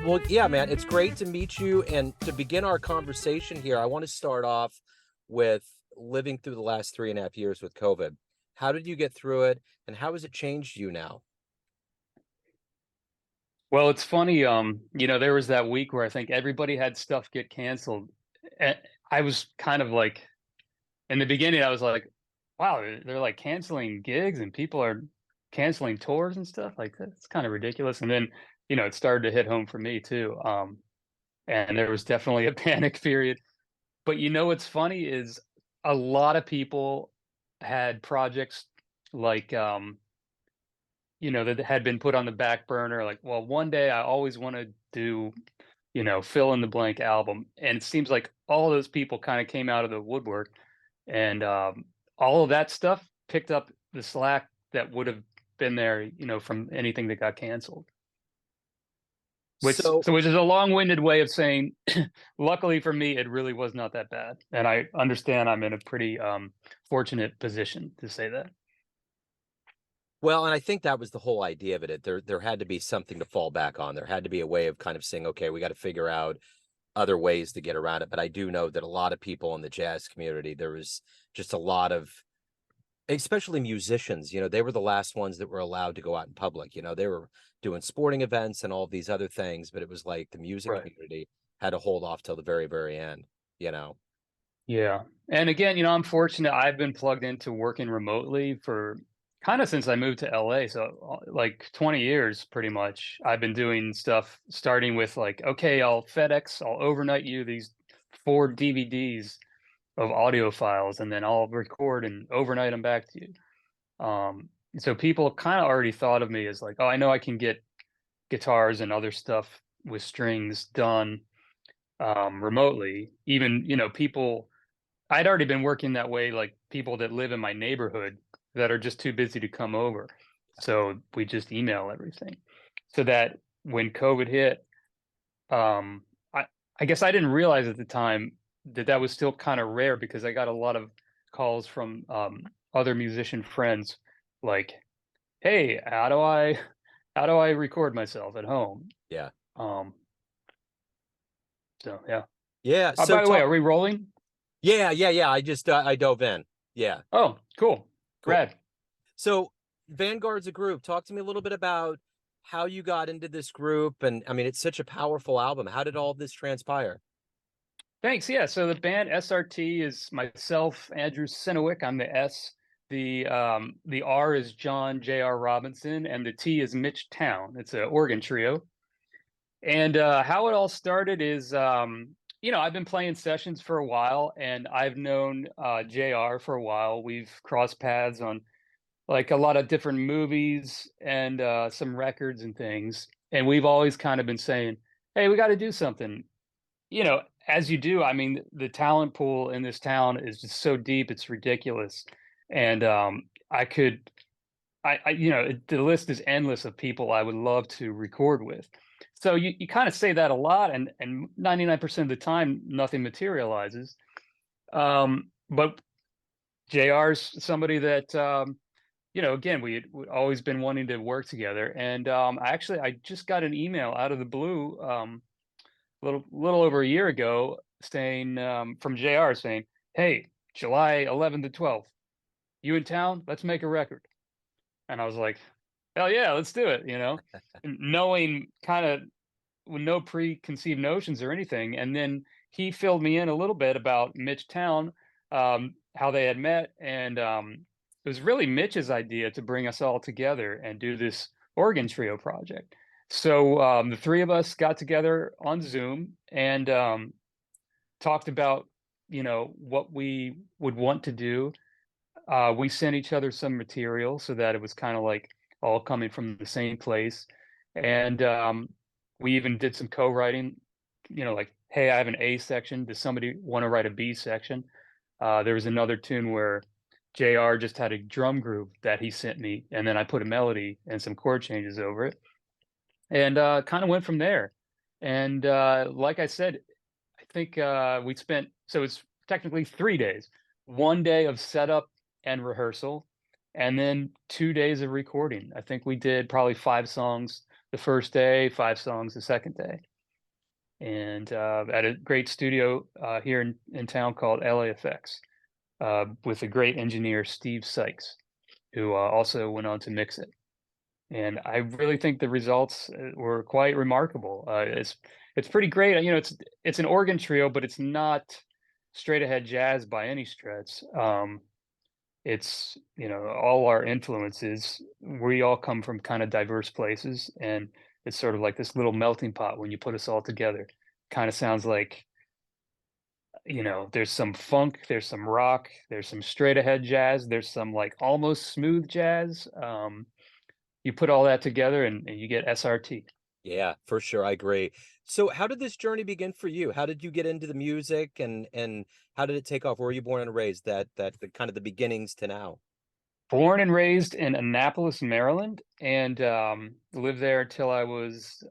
Well, yeah, man, it's great to meet you. And to begin our conversation here, I want to start off with living through the last 3.5 years with COVID. How did you get through it, and how has it changed you now? Well, it's funny, there was that week where I think everybody had stuff get canceled. And I was kind of like, in the beginning, I was like, wow, they're like canceling gigs and people are canceling tours and stuff. Like that's kind of ridiculous. And then, it started to hit home for me too. And there was definitely a panic period. But what's funny is a lot of people had projects like that had been put on the back burner. Like, well, one day I always want to do, fill in the blank album. And it seems like all those people kind of came out of the woodwork, and all of that stuff picked up the slack that would have been there, from anything that got canceled. So, Which is a long-winded way of saying, luckily for me, it really was not that bad. And I understand I'm in a pretty fortunate position to say that. well, and I think that was the whole idea of it. There had to be something to fall back on. There had to be a way of kind of saying, okay, we got to figure out other ways to get around it. But I do know that a lot of people in the jazz community, there was just a lot of, especially musicians, they were the last ones that were allowed to go out in public. They were doing sporting events and all these other things, but it was like the music Right. community had to hold off till the very, very end, you know. Yeah. And again, I'm fortunate. I've been plugged into working remotely for kind of since I moved to LA. So, like 20 years pretty much. I've been doing stuff starting with like, okay, I'll overnight you these 4 DVDs of audio files, and then I'll record and overnight them back to you. So people kind of already thought of me as like, oh, I know I can get guitars and other stuff with strings done remotely. Even, people I'd already been working that way, like people that live in my neighborhood that are just too busy to come over. So we just email everything. So that when COVID hit, um, I, I guess I didn't realize at the time that that was still kind of rare because I got a lot of calls from other musician friends like, "Hey, how do I record myself at home?" Yeah. Um, so yeah. Yeah. So By the way, talk. are we rolling? Yeah, yeah, yeah. I dove in. Yeah. Oh, cool. Cool. Rad. So Vanguards of Groove, talk to me a little bit about how you got into this group. And I mean, it's such a powerful album. How did all this transpire? Thanks. Yeah. So the band SRT is myself, Andrew Synowiec. I'm the S. The R is John J.R. Robinson, and the T is Mitch Towne. It's an organ trio. And how it all started is, I've been playing sessions for a while, and I've known JR for a while. We've crossed paths on like a lot of different movies and some records and things. And we've always kind of been saying, hey, we got to do something, as you do. I mean, the talent pool in this town is just so deep, it's ridiculous. And I could, the list is endless of people I would love to record with. So you kind of say that a lot, and 99% of the time, nothing materializes. But JR's somebody that, again, we'd always been wanting to work together. And I just got an email out of the blue little over a year ago saying from JR saying, "Hey, July 11th to 12th, you in town? Let's make a record." And I was like, "Hell yeah, let's do it!" Knowing kind of with no preconceived notions or anything. And then he filled me in a little bit about Mitch Towne, how they had met, and it was really Mitch's idea to bring us all together and do this organ trio project. So the three of us got together on Zoom and talked about, what we would want to do. We sent each other some material so that it was kind of like all coming from the same place. And we even did some co-writing, like, hey, I have an A section. Does somebody want to write a B section? There was another tune where JR just had a drum groove that he sent me, and then I put a melody and some chord changes over it, and kind of went from there. And like I said, I think we spent, so it's technically 3 days, one day of setup and rehearsal, and then 2 days of recording. I think we did probably 5 songs the first day, 5 songs the second day. and at a great studio here in town called LAFX with a great engineer, Steve Sykes, who also went on to mix it. And I really think the results were quite remarkable. It's pretty great. You know, it's an organ trio, but it's not straight ahead jazz by any stretch. It's, you know, all our influences. We all come from kind of diverse places, and it's sort of like this little melting pot when you put us all together. Kind of sounds like, you know, there's some funk, there's some rock, there's some straight ahead jazz, there's some like almost smooth jazz. You put all that together and you get SRT. Yeah, for sure. I agree. So how did this journey begin for you? How did you get into the music and how did it take off? Where were you born and raised? That the kind of the beginnings to now. Born and raised in Annapolis, Maryland, and lived there until I was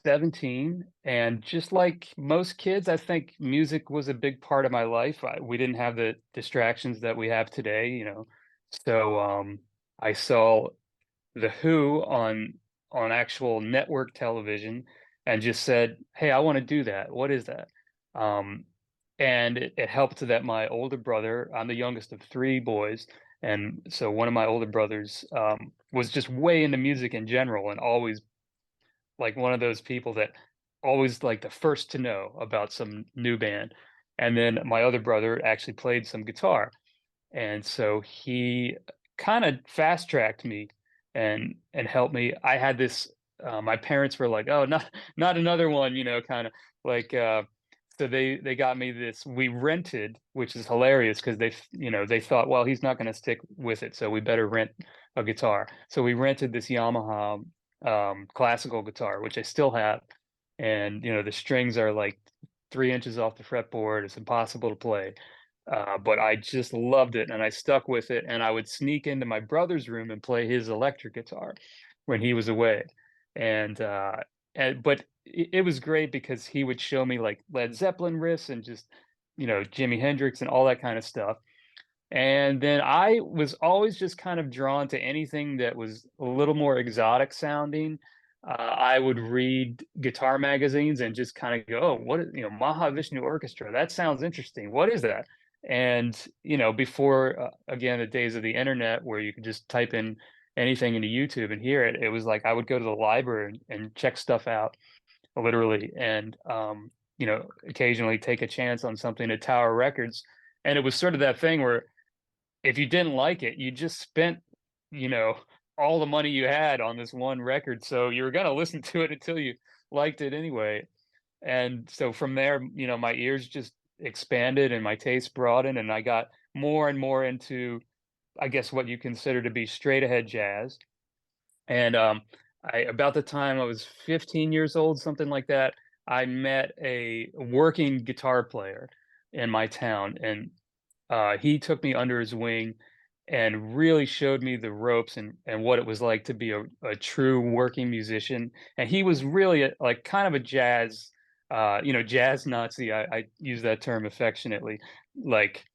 17. And just like most kids, I think music was a big part of my life. We didn't have the distractions that we have today, you know. So I saw The Who on actual network television and just said, "Hey, I want to do that. What is that?" Um, and it helped that my older brother, I'm the youngest of three boys, and so one of my older brothers was just way into music in general and always like one of those people that always like the first to know about some new band. And then my other brother actually played some guitar. And so he kind of fast tracked me and helped me. I had this my parents were like, "Oh, not another one," you know, kind of like so they got me this we rented, which is hilarious because you know, they thought, "Well, he's not going to stick with it, so we better rent a guitar." So we rented this Yamaha classical guitar, which I still have. And, you know, the strings are like 3 inches off the fretboard. It's impossible to play. But I just loved it and I stuck with it. And I would sneak into my brother's room and play his electric guitar when he was away. And, but it was great because he would show me like Led Zeppelin riffs and just, you know, Jimi Hendrix and all that kind of stuff. And then I was always just kind of drawn to anything that was a little more exotic sounding. I would read guitar magazines and just kind of go, "Oh, what is, you know, Mahavishnu Orchestra? That sounds interesting. What is that?" And, you know, before, again, the days of the internet where you could just type in anything into YouTube and hear it, it was like I would go to the library and check stuff out literally, and you know, occasionally take a chance on something at Tower Records. And it was sort of that thing where if you didn't like it, you just spent, you know, all the money you had on this one record, so you were gonna listen to it until you liked it anyway. And so from there, you know, my ears just expanded and my taste broadened, and I got more and more into, I guess, what you consider to be straight ahead jazz. And I about the time I was 15 years old, something like that, I met a working guitar player in my town, and he took me under his wing and really showed me the ropes and what it was like to be a true working musician. And he was really like kind of a jazz, you know, jazz Nazi. I use that term affectionately. Like,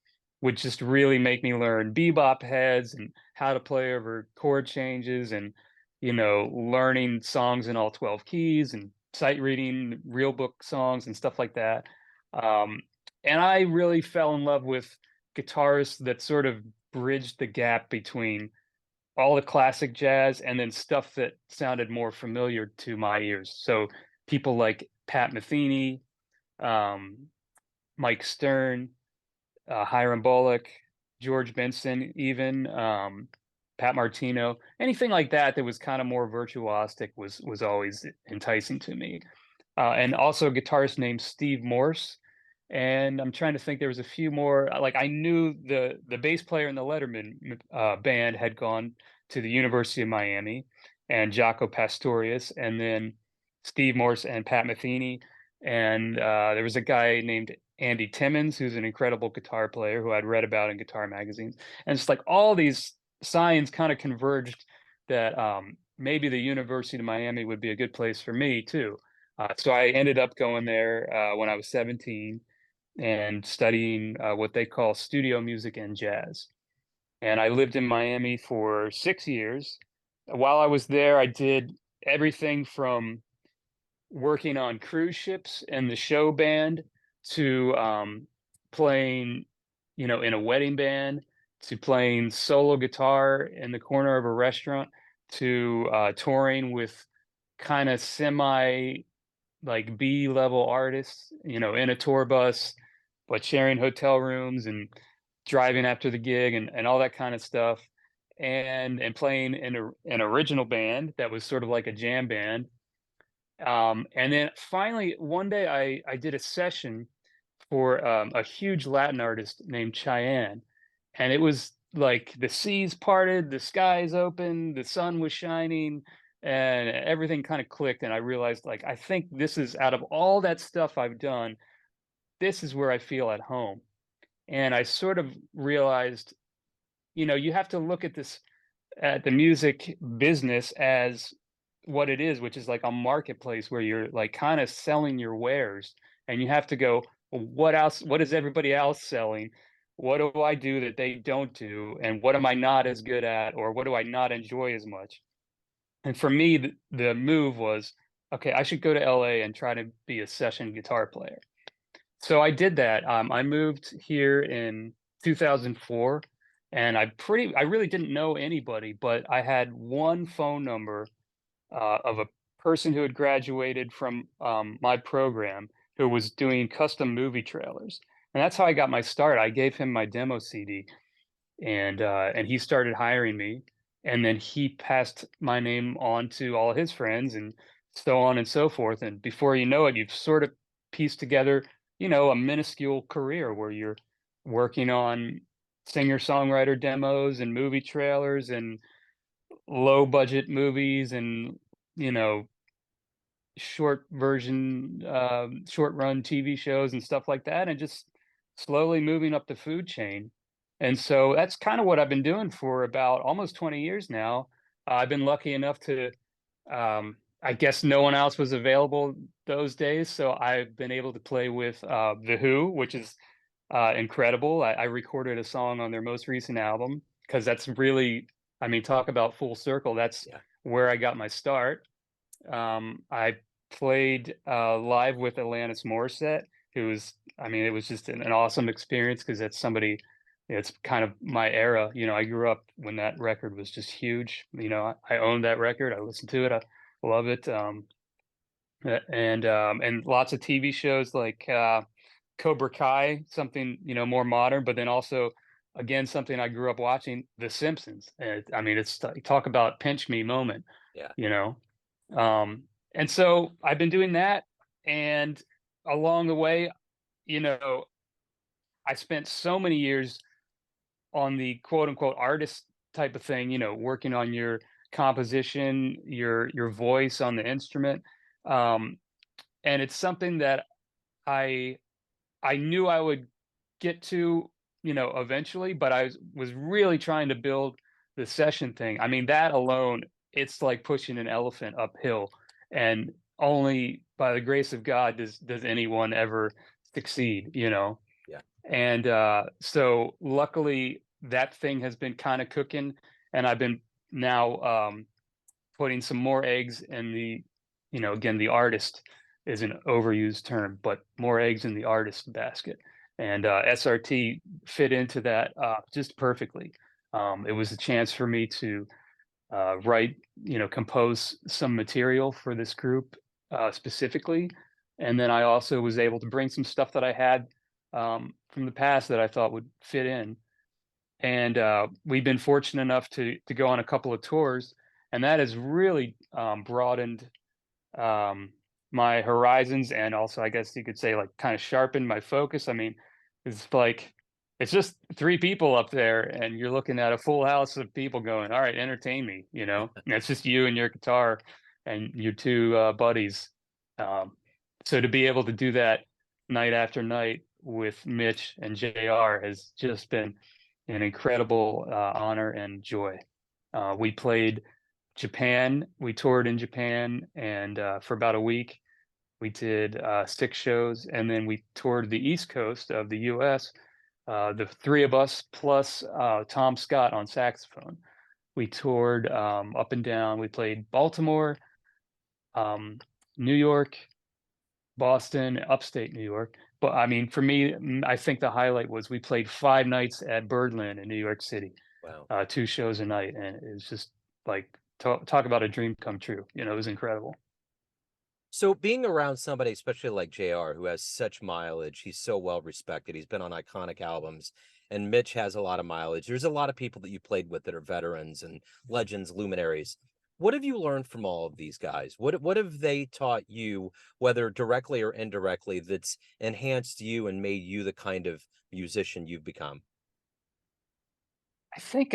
would just really make me learn bebop heads and how to play over chord changes and, you know, learning songs in all 12 keys and sight reading real book songs and stuff like that. Um, and I really fell in love with guitarists that sort of bridged the gap between all the classic jazz and then stuff that sounded more familiar to my ears. So people like Pat Metheny, um, Mike Stern, Hiram Bullock, George Benson, even Pat Martino, anything like that that was kind of more virtuosic was always enticing to me. And also a guitarist named Steve Morse. And I'm trying to think, there was a few more. Like I knew the bass player in the Letterman band had gone to the University of Miami, and Jaco Pastorius, and then Steve Morse and Pat Metheny. And there was a guy named Andy Timmons, who's an incredible guitar player who I'd read about in guitar magazines. And it's like all these signs kind of converged that maybe the University of Miami would be a good place for me too. So I ended up going there when I was 17 and studying what they call studio music and jazz. And I lived in Miami for 6 years. While I was there, I did everything from working on cruise ships and the show band to playing, in a wedding band to playing solo guitar in the corner of a restaurant to touring with kind of semi like B level artists, in a tour bus, but sharing hotel rooms and driving after the gig and all that kind of stuff. And playing in an original band that was sort of like a jam band. And then finally one day I did a session for a huge Latin artist named Cheyenne. And it was like the seas parted, the skies open, the sun was shining, and everything kind of clicked. And I realized, like, I think this is out of all that stuff I've done, this is where I feel at home. And I sort of realized, you have to look at the music business as what it is, which is like a marketplace where you're like kind of selling your wares, and you have to go, "Well, what else? What is everybody else selling? What do I do that they don't do? And what am I not as good at, or what do I not enjoy as much?" And for me, the move was, okay, I should go to LA and try to be a session guitar player. So I did that. I moved here in 2004, and I really didn't know anybody, but I had one phone number of a person who had graduated from my program who was doing custom movie trailers, and that's how I got my start. I gave him my demo CD, and he started hiring me, and then he passed my name on to all his friends, and so on and so forth. And before you know it, you've sort of pieced together, a minuscule career where you're working on singer-songwriter demos and movie trailers and low budget movies and, you know, short run TV shows and stuff like that, and just slowly moving up the food chain. And so that's kind of what I've been doing for about almost 20 years now. I've been lucky enough to, I guess no one else was available those days, so I've been able to play with The Who, which is incredible. I recorded a song on their most recent album because that's really, I mean, talk about full circle. That's Yeah. where I got my start. I played live with Alanis Morissette, who was, I mean, it was just an awesome experience because that's somebody, it's kind of my era. I grew up when that record was just huge. I owned that record. I listened to it. I love it. And lots of TV shows like Cobra Kai, something more modern, but then also again something I grew up watching, The Simpsons. And I mean, it's talk about pinch me moment, Yeah. you know. And so I've been doing that, and along the way, you know, I spent so many years on the quote unquote artist type of thing, working on your composition, your voice on the instrument. Um, and it's something that I I knew I would get to, eventually, but I was really trying to build the session thing. I mean, that alone, it's like pushing an elephant uphill, and only by the grace of God does anyone ever succeed. Yeah. And so luckily that thing has been kind of cooking, and I've been now putting some more eggs in again, the artist is an overused term, but more eggs in the artist basket. And SRT fit into that just perfectly. It was a chance for me to write, compose some material for this group specifically. And then I also was able to bring some stuff that I had from the past that I thought would fit in. And we've been fortunate enough to go on a couple of tours, and that has really broadened um, my horizons, and also, I guess you could say, like, kind of sharpened my focus. I mean, it's like it's just three people up there, and you're looking at a full house of people going, "All right, entertain me," And it's just you and your guitar and your two buddies. Um, so to be able to do that night after night with Mitch and JR has just been an incredible honor and joy. We played Japan. We toured in Japan, and for about a week, we did 6 shows, and then we toured the East Coast of the U.S. The three of us plus Tom Scott on saxophone. We toured up and down. We played Baltimore, um, New York, Boston, upstate New York. But I mean, for me, I think the highlight was we played 5 nights at Birdland in New York City, Wow. 2 shows a night, and it's just like talk about a dream come true. It was incredible. So being around somebody, especially like JR, who has such mileage, he's so well respected. He's been on iconic albums, and Mitch has a lot of mileage. There's a lot of people that you played with that are veterans and legends, luminaries. What have you learned from all of these guys? What have they taught you, whether directly or indirectly, that's enhanced you and made you the kind of musician you've become? I think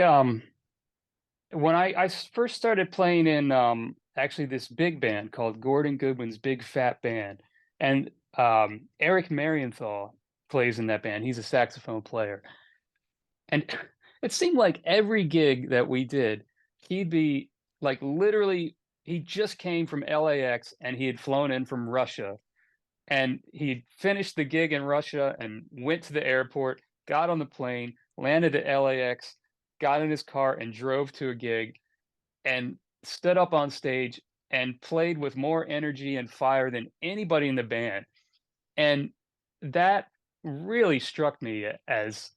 when first started playing in actually this big band called Gordon Goodwin's Big Fat Band, and Eric Marienthal plays in that band. He's a saxophone player, and it seemed like every gig that we did, he'd be like literally. He just came from LAX and he had flown in from Russia, and he finished the gig in Russia and went to the airport, got on the plane, landed at LAX, got in his car, and drove to a gig and stood up on stage and played with more energy and fire than anybody in the band. And that really struck me as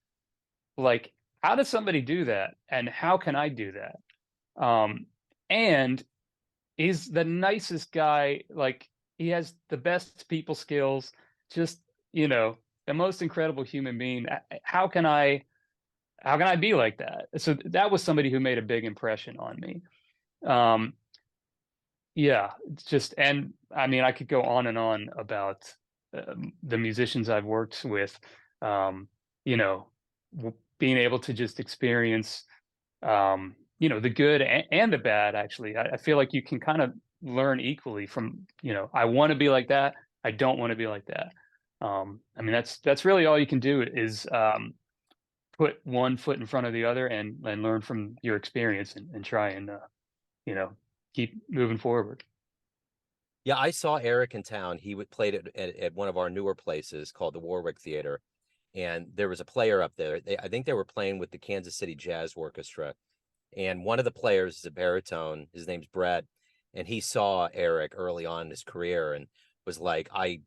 like, how does somebody do that? And how can I do that? And he's the nicest guy. Like, he has the best people skills, just, the most incredible human being. How can I be like that? So that was somebody who made a big impression on me. Um, Yeah, it's just and I mean, I could go on and on about, the musicians I've worked with, um, you know, being able to just experience, the good and the bad, actually. I feel like you can kind of learn equally from, I want to be like that. I don't want to be like that. I mean, that's really all you can do is put one foot in front of the other and learn from your experience and try and, you know, keep moving forward. Yeah, I saw Eric in town. He would played at one of our newer places called the Warwick Theater, and there was a player up there. I think they were playing with the Kansas City Jazz Orchestra, and one of the players is a baritone. His name's Brett, and he saw Eric early on in his career and was like, I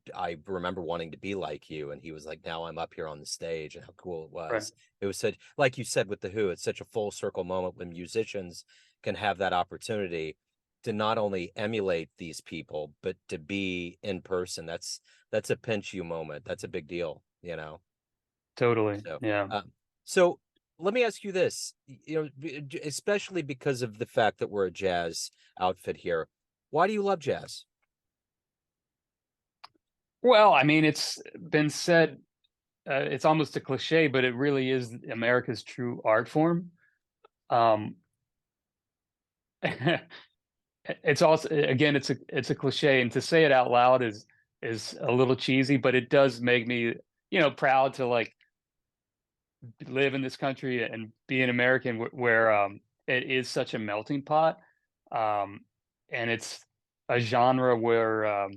remember wanting to be like you. And he was like, now I'm up here on the stage, and how cool it Right. was. It was such, like you said with the Who, it's such a full circle moment when musicians can have that opportunity to not only emulate these people, but to be in person. That's a pinch you moment. That's a big deal, you know. Totally. So, Yeah. so let me ask you this, especially because of the fact that we're a jazz outfit here. Why do you love jazz? Well, I mean, it's been said, it's almost a cliche, but it really is America's true art form. Um, it's also, again, it's a cliche, and to say it out loud is a little cheesy, but it does make me, proud to like live in this country and be an American where it is such a melting pot. Um, and it's a genre where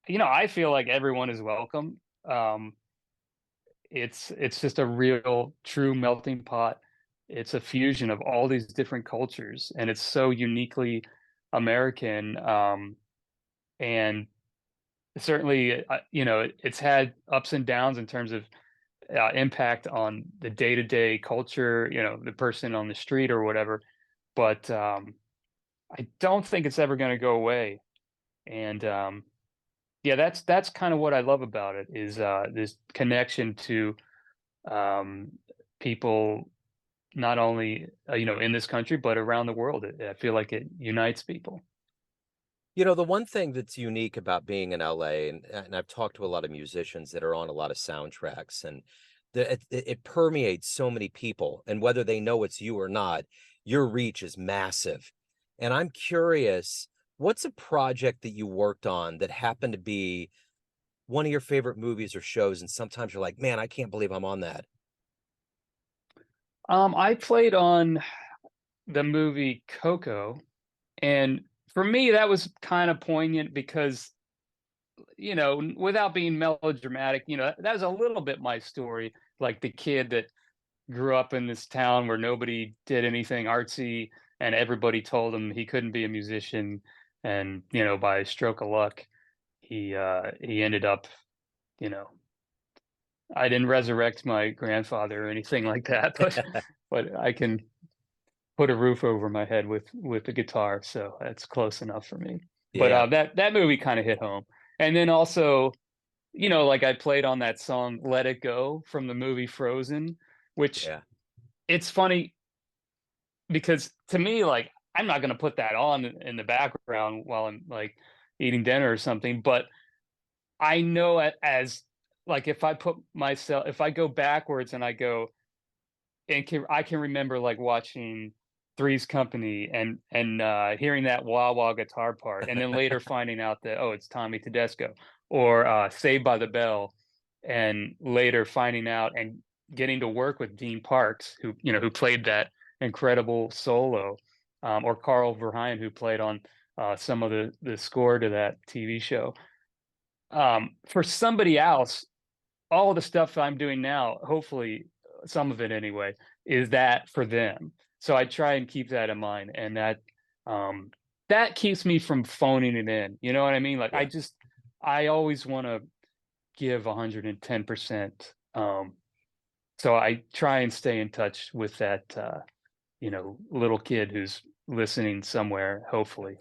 I feel like everyone is welcome. Um, it's just a real true melting pot. It's a fusion of all these different cultures, and it's so uniquely American. And certainly, it's had ups and downs in terms of impact on the day-to-day culture, the person on the street or whatever. But I don't think it's ever going to go away. And yeah, that's kind of what I love about it is this connection to um, people not only in this country but around the world. I feel like it unites people. The one thing that's unique about being in LA, and I've talked to a lot of musicians that are on a lot of soundtracks, and it permeates so many people, and whether they know it's you or not, your reach is massive. And I'm curious, what's a project that you worked on that happened to be one of your favorite movies or shows, and sometimes you're like, man, I can't believe I'm on that. I played on the movie Coco, and for me that was kind of poignant because without being melodramatic, that was a little bit my story, like the kid that grew up in this town where nobody did anything artsy and everybody told him he couldn't be a musician. and by a stroke of luck, he ended up, you know, I didn't resurrect my grandfather or anything like that, but I can put a roof over my head with the guitar, so that's close enough for me. But Yeah, that movie kind of hit home, and then also, like I played on that song "Let It Go" from the movie Frozen, which yeah, it's funny because to me, like, I'm not gonna put that on in the background while I'm like eating dinner or something, but I know as like if I go backwards and I go and I can remember like watching Three's Company and hearing that wah wah guitar part, and then later finding out that it's Tommy Tedesco, or Saved by the Bell, and later finding out and getting to work with Dean Parks, who played that incredible solo, or Carl Verheyen, who played on some of the score to that TV show. For somebody else, all the stuff I'm doing now, hopefully some of it anyway, is that for them. So I try and keep that in mind, and um, that keeps me from phoning it in. You know what I mean? Like yeah. I always want to give 110%. So I try and stay in touch with that, little kid who's listening somewhere. Hopefully,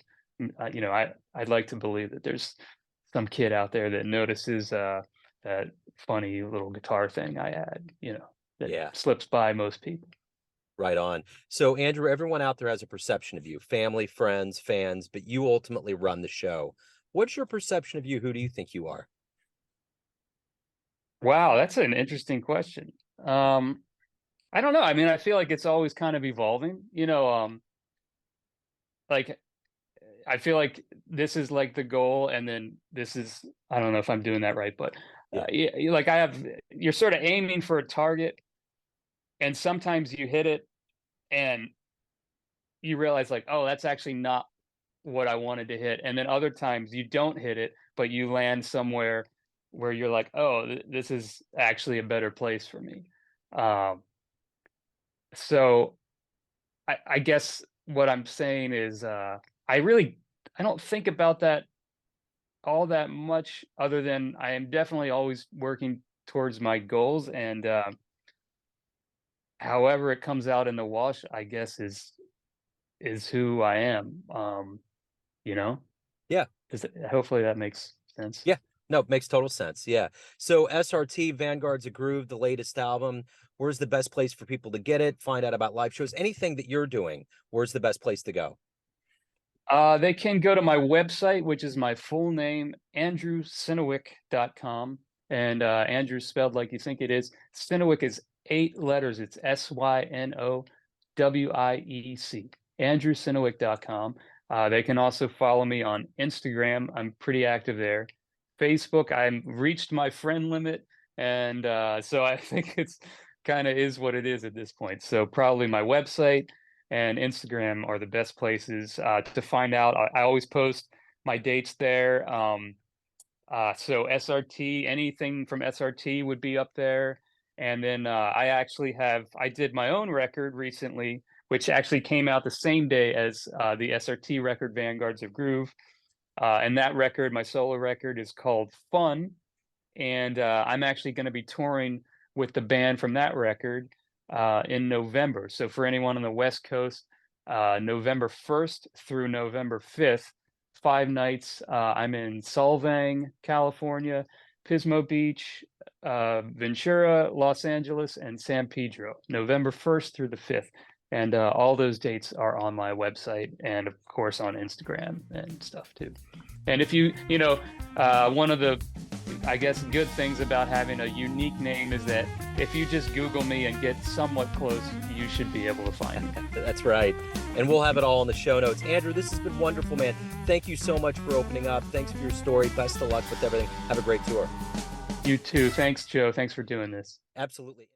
I'd like to believe that there's some kid out there that notices that funny little guitar thing I had, that Yeah. slips by most people. Right on. So, Andrew, everyone out there has a perception of you, family, friends, fans, but you ultimately run the show. What's your perception of you? Who do you think you are? Wow, that's an interesting question. I don't know. I mean, I feel like it's always kind of evolving. Like I feel like this is like the goal, and then this is, I don't know if I'm doing that right, but Yeah. yeah, like you're sort of aiming for a target, and sometimes you hit it, and you realize like, oh, that's actually not what I wanted to hit. And then other times you don't hit it, but you land somewhere where you're like, oh, this is actually a better place for me. Um, so I guess what I'm saying is, I really I don't think about that all that much, other than I am definitely always working towards my goals, and however it comes out in the wash, I guess is who I am. You know, Yeah. hopefully that makes sense. Yeah. No, it makes total sense. Yeah. So, SRT, Vanguards of Groove, the latest album, where's the best place for people to get it? Find out about live shows, anything that you're doing, where's the best place to go? They can go to my website, which is my full name, andrewsynowiec.com. And Andrew spelled like you think it is. Synowiec is 8 letters. It's Synowiec. andrewsynowiec.com. They can also follow me on Instagram. I'm pretty active there. Facebook, I've reached my friend limit. And so I think it's kind of is what it is at this point. So probably my website and Instagram are the best places to find out. I always post my dates there. So SRT, anything from SRT would be up there. And then I did my own record recently, which actually came out the same day as the SRT record, Vanguards of Groove. And that record, my solo record, is called Fun. And I'm actually going to be touring with the band from that record in November. So for anyone on the West Coast, November 1st through November 5th, 5 nights. I'm in Solvang, California, Pismo Beach, Ventura, Los Angeles, and San Pedro, November 1st through the 5th. And all those dates are on my website and, of course, on Instagram and stuff too. And if one of the, I guess, good things about having a unique name is that if you just Google me and get somewhat close, you should be able to find me. That's right. And we'll have it all in the show notes. Andrew, this has been wonderful, man. Thank you so much for opening up. Thanks for your story. Best of luck with everything. Have a great tour. You too. Thanks, Joe. Thanks for doing this. Absolutely.